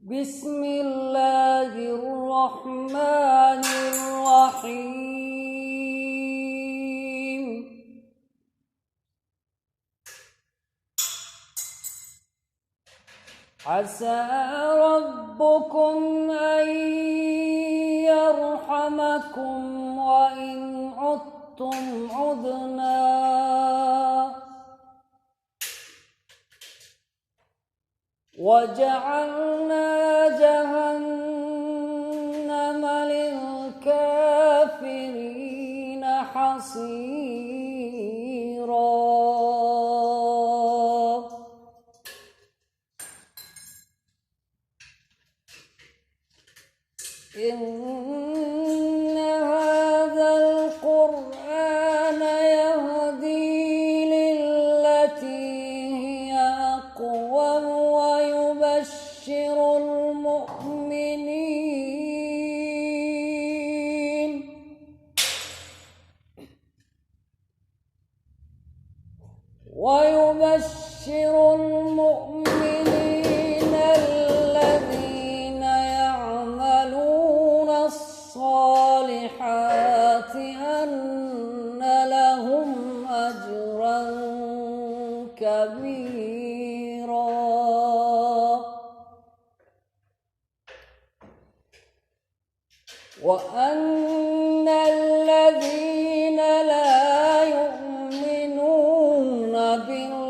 بسم الله الرحمن الرحيم. عسى ربكم أن يرحمكم وإن عدتم عدنا وجعلنا جهنم للكافرين حصيرا. إن هذا القرآن يهدي للتي هي أقوم ويبشر المؤمنين الذين يعملون الصالحات أن لهم أجرا كبيرا. وأن الذين لا يؤمنون بالآخرة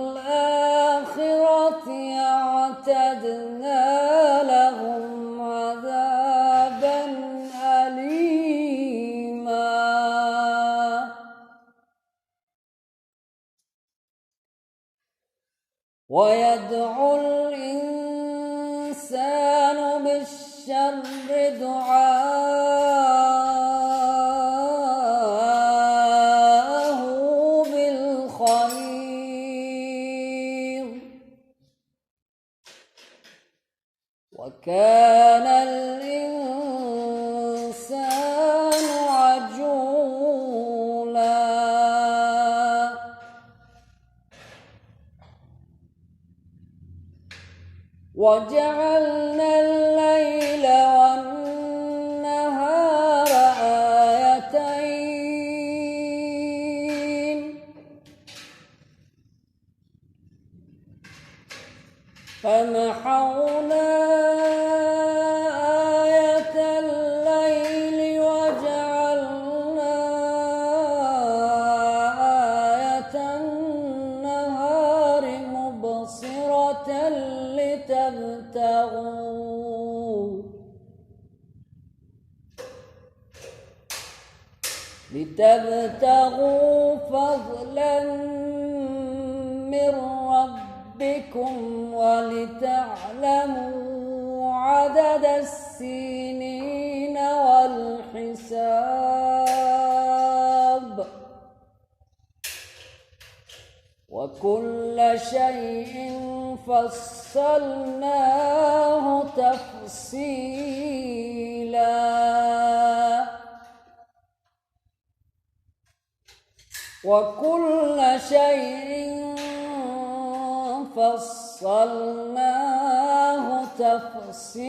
أعتدنا لهم عذابا أليما. ويدعو الإنسان بالشر دعاءه بالخير وكان الإنسان عجولا. وجعلنا الليل والنهار آيتين فمحونا آية الليل وجعلنا آية النهار مبصرة لتبتغوا فضلا من ربكم ولتعلموا عدد السنين والحساب وكل شيء فصلناه تفصيلا. وكل شيء فصلناه تفصيلا.